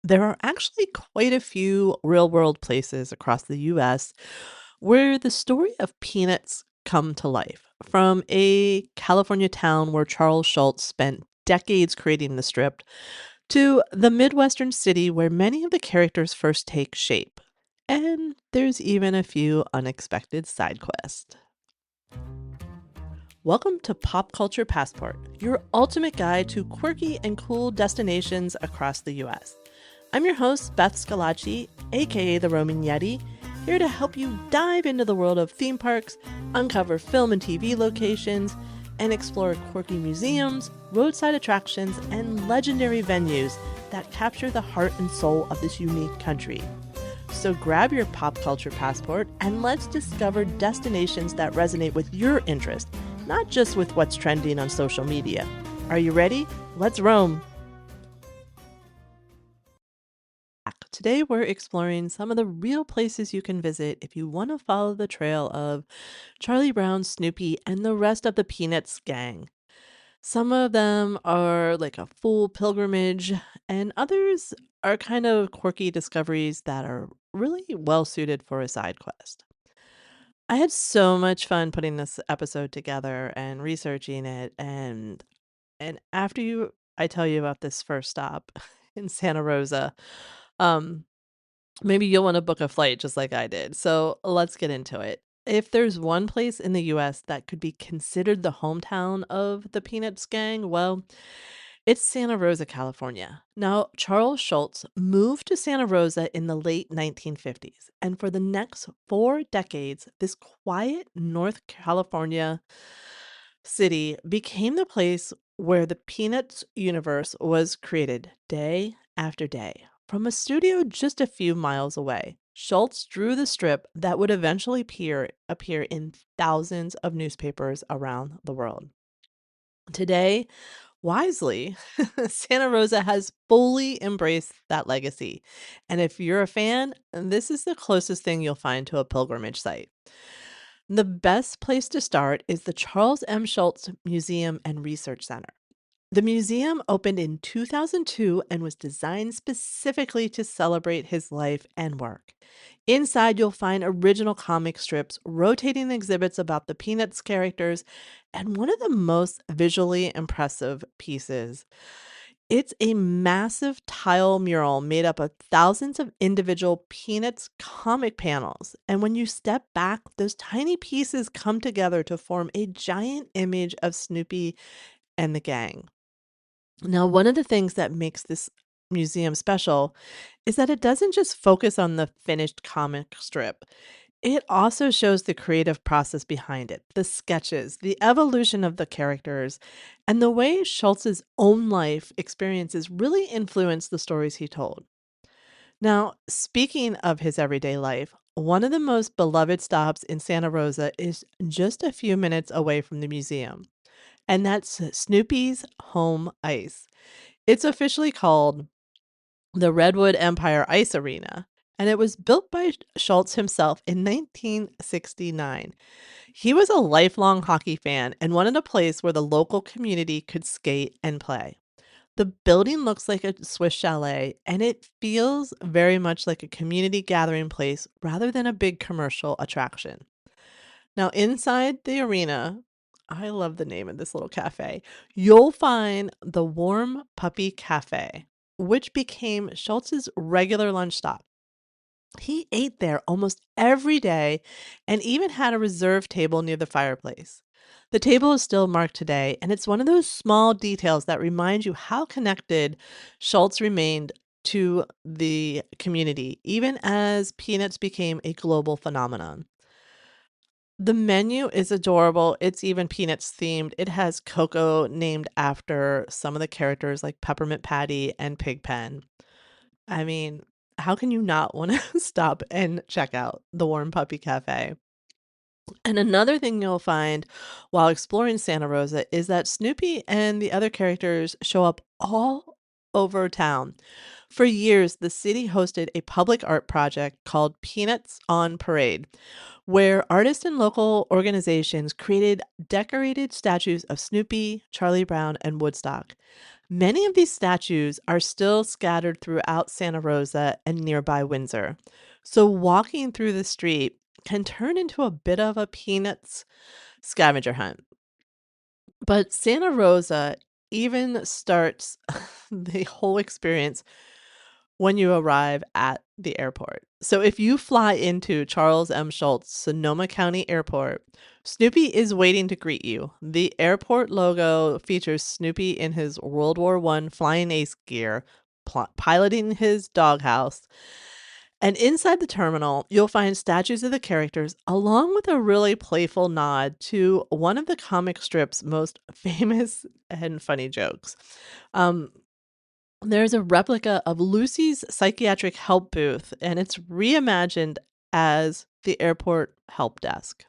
There are actually quite a few real world places across the US where the story of peanuts come to life. From a California town where Charles Schulz spent decades creating the strip to the Midwestern city where many of the characters first take shape. And there's even a few unexpected side quests. Welcome to Pop Culture Passport, your ultimate guide to quirky and cool destinations across the US. I'm your host, Beth Scalacci, aka the Roman Yeti, here to help you dive into the world of theme parks, uncover film and TV locations, and explore quirky museums, roadside attractions, and legendary venues that capture the heart and soul of this unique country. So grab your pop culture passport and let's discover destinations that resonate with your interest, not just with what's trending on social media. Are you ready? Let's roam! Today, we're exploring some of the real places you can visit if you want to follow the trail of Charlie Brown, Snoopy, and the rest of the Peanuts gang. Some of them are like a full pilgrimage, and others are kind of quirky discoveries that are really well suited for a side quest. I had so much fun putting this episode together and researching it, and after I tell you about this first stop in Santa Rosa, um maybe you'll want to book a flight just like I did. So let's get into it. If there's one place in the US that could be considered the hometown of the Peanuts gang, well, it's Santa Rosa, California. Now, Charles Schulz moved to Santa Rosa in the late 1950s, and for the next 4 decades, this quiet North California city became the place where the Peanuts universe was created day after day. From a studio just a few miles away, Schultz drew the strip that would eventually appear in thousands of newspapers around the world. Today, wisely, Santa Rosa has fully embraced that legacy. And if you're a fan, this is the closest thing you'll find to a pilgrimage site. The best place to start is the Charles M. Schulz Museum and Research Center. The museum opened in 2002 and was designed specifically to celebrate his life and work. Inside, you'll find original comic strips, rotating exhibits about the Peanuts characters, and one of the most visually impressive pieces. It's a massive tile mural made up of thousands of individual Peanuts comic panels. And when you step back, those tiny pieces come together to form a giant image of Snoopy and the gang. Now, one of the things that makes this museum special is that it doesn't just focus on the finished comic strip. It also shows the creative process behind it, the sketches, the evolution of the characters, and the way Schultz's own life experiences really influenced the stories he told. Now, speaking of his everyday life, one of the most beloved stops in Santa Rosa is just a few minutes away from the museum, and that's Snoopy's Home Ice. It's officially called the Redwood Empire Ice Arena, and it was built by Schultz himself in 1969. He was a lifelong hockey fan and wanted a place where the local community could skate and play. The building looks like a Swiss chalet, and it feels very much like a community gathering place rather than a big commercial attraction. Now, inside the arena, I love the name of this little cafe. You'll find the Warm Puppy Cafe, which became Schultz's regular lunch stop. He ate there almost every day and even had a reserved table near the fireplace. The table is still marked today, and it's one of those small details that remind you how connected Schultz remained to the community, even as Peanuts became a global phenomenon. The menu is adorable. It's even Peanuts themed. It has cocoa named after some of the characters like Peppermint Patty and Pigpen. I mean, how can you not want to stop and check out the Warm Puppy Cafe? And another thing you'll find while exploring Santa Rosa is that Snoopy and the other characters show up all over town. For years, the city hosted a public art project called Peanuts on Parade, where artists and local organizations created decorated statues of Snoopy, Charlie Brown, and Woodstock. Many of these statues are still scattered throughout Santa Rosa and nearby Windsor. So walking through the street can turn into a bit of a Peanuts scavenger hunt. But Santa Rosa even starts the whole experience when you arrive at the airport. So if you fly into Charles M. Schulz, Sonoma County Airport, Snoopy is waiting to greet you. The airport logo features Snoopy in his World War I flying ace gear, piloting his doghouse. And inside the terminal, you'll find statues of the characters, along with a really playful nod to one of the comic strip's most famous and funny jokes. Um, there's a replica of Lucy's psychiatric help booth, and it's reimagined as the airport help desk.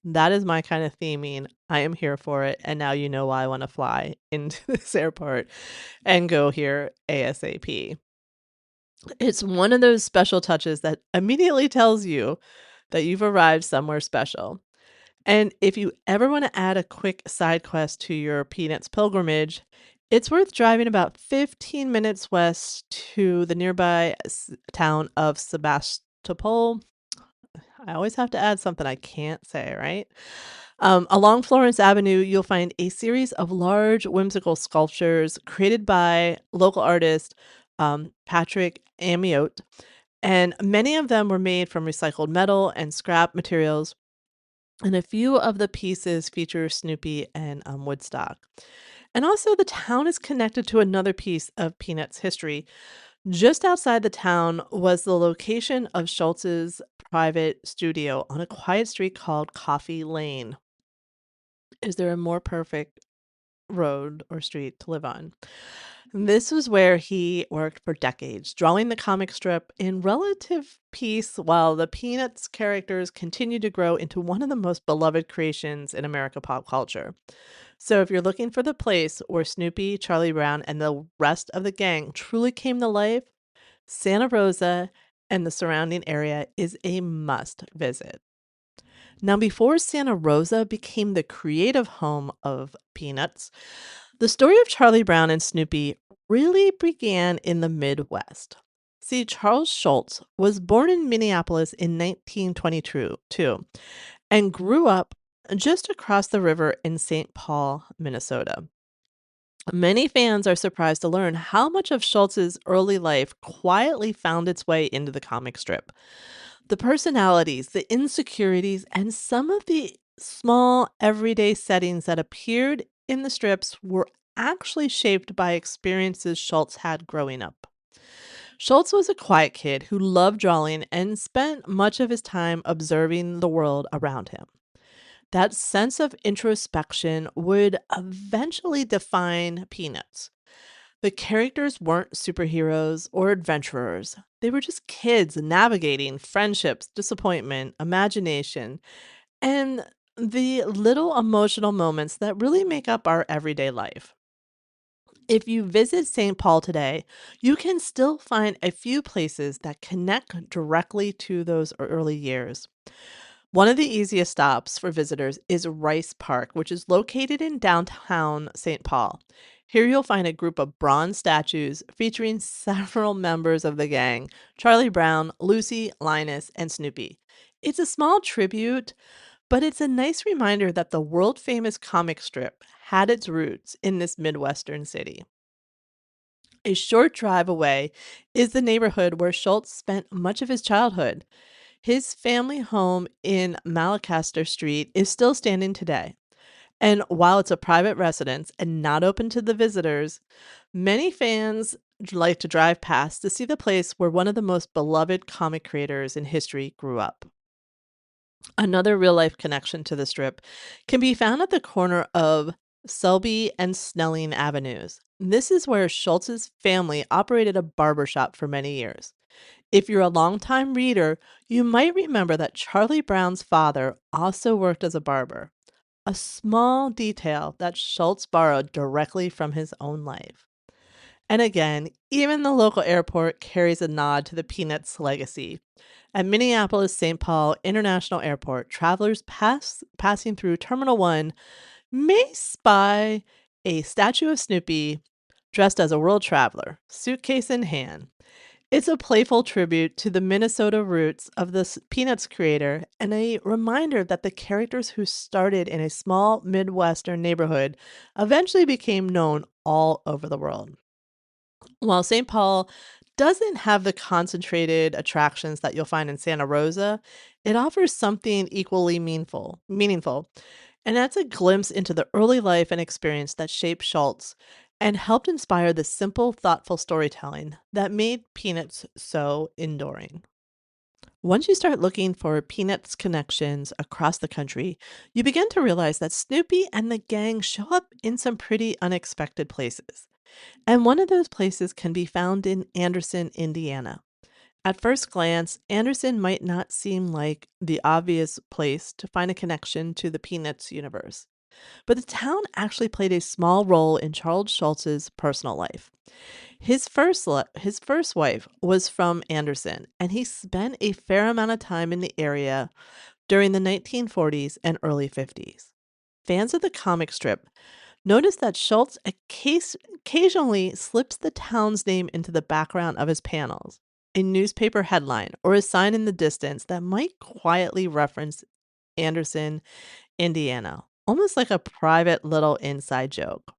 That is my kind of theming. I am here for it, and now you know why I want to fly into this airport and go here ASAP. It's one of those special touches that immediately tells you that you've arrived somewhere special. And if you ever want to add a quick side quest to your Peanuts pilgrimage, it's worth driving about 15 minutes west to the nearby town of Sebastopol. I always have to add something I can't say, right? Along Florence Avenue, you'll find a series of large, whimsical sculptures created by local artist Patrick Amiot, and many of them were made from recycled metal and scrap materials, and a few of the pieces feature Snoopy and Woodstock. And also, the town is connected to another piece of Peanuts history. Just outside the town was the location of Schultz's private studio on a quiet street called Coffee Lane. Is there a more perfect road or street to live on? This was where he worked for decades, drawing the comic strip in relative peace while the Peanuts characters continued to grow into one of the most beloved creations in America pop culture. So if you're looking for the place where Snoopy, Charlie Brown, and the rest of the gang truly came to life, Santa Rosa and the surrounding area is a must visit. Now, before Santa Rosa became the creative home of Peanuts, the story of Charlie Brown and Snoopy really began in the Midwest. See, Charles Schulz was born in Minneapolis in 1922 and grew up just across the river in St. Paul, Minnesota. Many fans are surprised to learn how much of Schultz's early life quietly found its way into the comic strip. The personalities, the insecurities, and some of the small everyday settings that appeared in the strips were actually shaped by experiences Schultz had growing up. Schultz was a quiet kid who loved drawing and spent much of his time observing the world around him. That sense of introspection would eventually define Peanuts. The characters weren't superheroes or adventurers. They were just kids navigating friendships, disappointment, imagination, and the little emotional moments that really make up our everyday life. If you visit St. Paul today, you can still find a few places that connect directly to those early years. One of the easiest stops for visitors is Rice Park, which is located in downtown St. Paul. Here you'll find a group of bronze statues featuring several members of the gang: Charlie Brown, Lucy, Linus, and Snoopy. It's a small tribute, but it's a nice reminder that the world famous comic strip had its roots in this Midwestern city. A short drive away is the neighborhood where Schultz spent much of his childhood. His family home in Malacaster Street is still standing today. And while it's a private residence and not open to the visitors, many fans like to drive past to see the place where one of the most beloved comic creators in history grew up. Another real life connection to the strip can be found at the corner of Selby and Snelling Avenues. This is where Schultz's family operated a barber shop for many years. If you're a longtime reader, you might remember that Charlie Brown's father also worked as a barber, a small detail that Schultz borrowed directly from his own life. And again, even the local airport carries a nod to the Peanuts legacy. At Minneapolis St. Paul International Airport, travelers passing through Terminal 1 may spy a statue of Snoopy dressed as a world traveler, suitcase in hand. It's a playful tribute to the Minnesota roots of the Peanuts creator and a reminder that the characters who started in a small Midwestern neighborhood eventually became known all over the world. While St. Paul doesn't have the concentrated attractions that you'll find in Santa Rosa, it offers something equally meaningful. And that's a glimpse into the early life and experience that shaped Schultz and helped inspire the simple, thoughtful storytelling that made Peanuts so enduring. Once you start looking for Peanuts connections across the country, you begin to realize that Snoopy and the gang show up in some pretty unexpected places. And one of those places can be found in Anderson, Indiana. At first glance, Anderson might not seem like the obvious place to find a connection to the Peanuts universe, but the town actually played a small role in Charles Schulz's personal life. His first wife was from Anderson, and he spent a fair amount of time in the area during the 1940s and early 50s. Fans of the comic strip notice that Schultz occasionally slips the town's name into the background of his panels, a newspaper headline, or a sign in the distance that might quietly reference Anderson, Indiana, almost like a private little inside joke.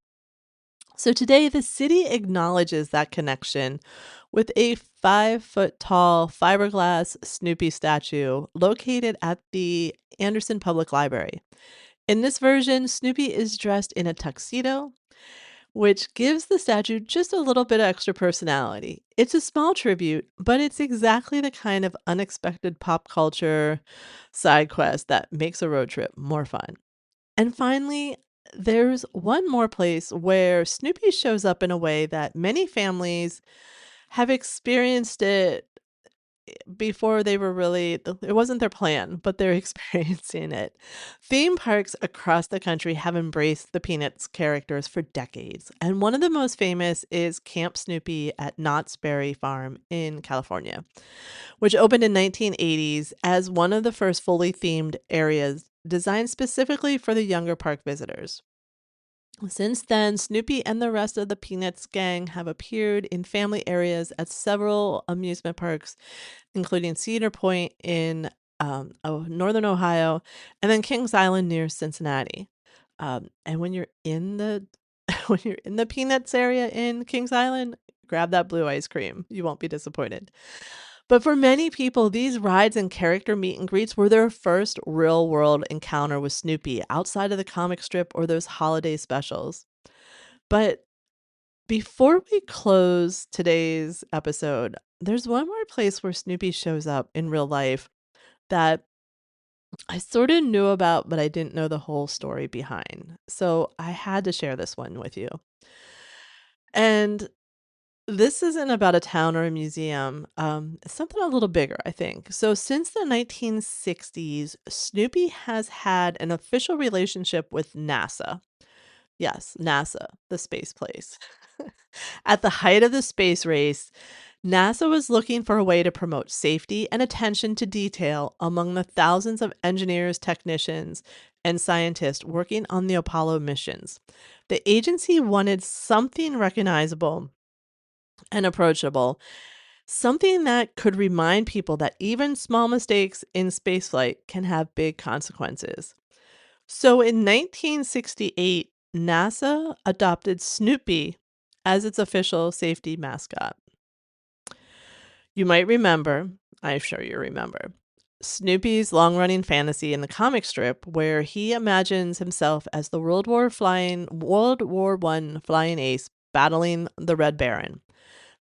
So today, the city acknowledges that connection with a 5 foot tall fiberglass Snoopy statue located at the Anderson Public Library. In this version, Snoopy is dressed in a tuxedo, which gives the statue just a little bit of extra personality. It's a small tribute, but it's exactly the kind of unexpected pop culture side quest that makes a road trip more fun. And finally, there's one more place where Snoopy shows up in a way that many families have experienced it before they were really it wasn't their plan, but they're experiencing it. Theme parks across the country have embraced the Peanuts characters for decades, and one of the most famous is Camp Snoopy at Knott's Berry Farm in California, which opened in 1980s as one of the first fully themed areas designed specifically for the younger park visitors. Since then, Snoopy and the rest of the Peanuts gang have appeared in family areas at several amusement parks including Cedar Point in northern Ohio, and then Kings Island near Cincinnati. And when you're in the when you're in the Peanuts area in Kings Island, grab that blue ice cream. You won't be disappointed. But for many people, these rides and character meet and greets were their first real world encounter with Snoopy outside of the comic strip or those holiday specials. But before we close today's episode, there's one more place where Snoopy shows up in real life that I sort of knew about, but I didn't know the whole story behind. So I had to share this one with you. And this isn't about a town or a museum. It's something a little bigger, I think. So since the 1960s, Snoopy has had an official relationship with NASA. Yes, NASA, the space place. At the height of the space race, NASA was looking for a way to promote safety and attention to detail among the thousands of engineers, technicians, and scientists working on the Apollo missions. The agency wanted something recognizable and approachable, something that could remind people that even small mistakes in spaceflight can have big consequences. So in 1968, NASA adopted Snoopy as its official safety mascot. You might remember, I'm sure you remember, Snoopy's long-running fantasy in the comic strip where he imagines himself as the World War I flying ace battling the Red Baron.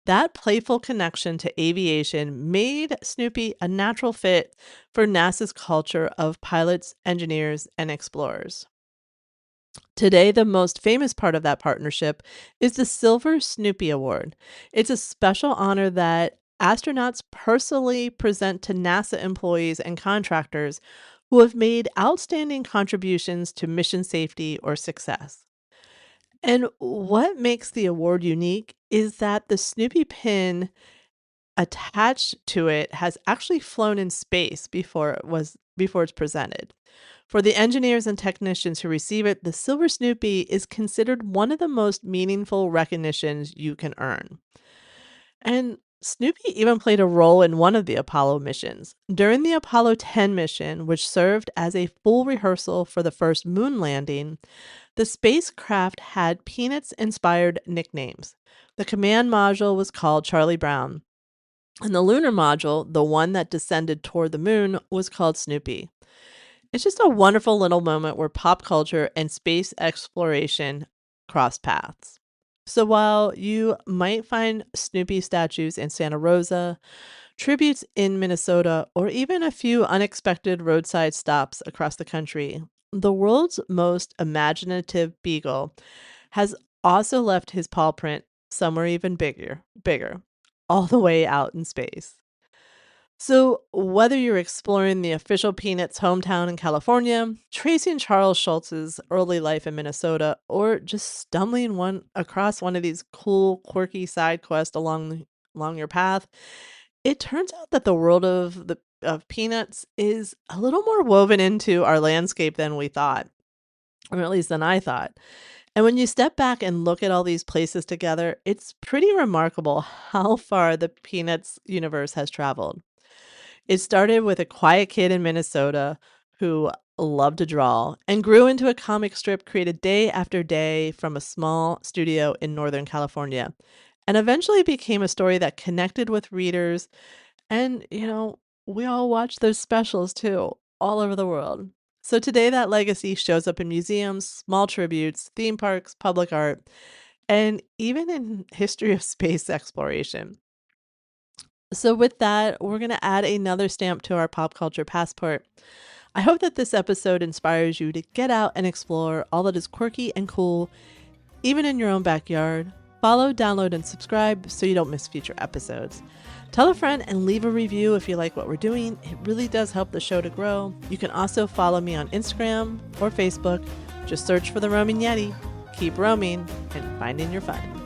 That playful connection to aviation made Snoopy a natural fit for NASA's culture of pilots, engineers, and explorers. Today, the most famous part of that partnership is the Silver Snoopy Award. It's a special honor that astronauts personally present to NASA employees and contractors who have made outstanding contributions to mission safety or success. And what makes the award unique is that the Snoopy pin attached to it has actually flown in space before it's presented. For the engineers and technicians who receive it, the Silver Snoopy is considered one of the most meaningful recognitions you can earn. And Snoopy even played a role in one of the Apollo missions. During the Apollo 10 mission, which served as a full rehearsal for the first moon landing, the spacecraft had Peanuts inspired nicknames. The command module was called Charlie Brown, and the lunar module, the one that descended toward the moon, was called Snoopy. It's just a wonderful little moment where pop culture and space exploration cross paths. So while you might find Snoopy statues in Santa Rosa, tributes in Minnesota, or even a few unexpected roadside stops across the country, the world's most imaginative beagle has also left his paw print somewhere even bigger, all the way out in space. So, whether you're exploring the official Peanuts hometown in California, tracing Charles Schulz's early life in Minnesota, or just stumbling across one of these cool, quirky side quests along your path, it turns out that the world of Peanuts is a little more woven into our landscape than we thought, or at least than I thought. And when you step back and look at all these places together, it's pretty remarkable how far the Peanuts universe has traveled. It started with a quiet kid in Minnesota who loved to draw and grew into a comic strip created day after day from a small studio in Northern California, and eventually became a story that connected with readers. And, we all watch those specials too, all over the world. So today, that legacy shows up in museums, small tributes, theme parks, public art, and even in history of space exploration. So, with that, we're going to add another stamp to our pop culture passport. I hope that this episode inspires you to get out and explore all that is quirky and cool, even in your own backyard. Follow, download, and subscribe so you don't miss future episodes. Tell a friend and leave a review if you like what we're doing. It really does help the show to grow. You can also follow me on Instagram or Facebook. Just search for The Roaming Yeti. Keep roaming and finding your fun.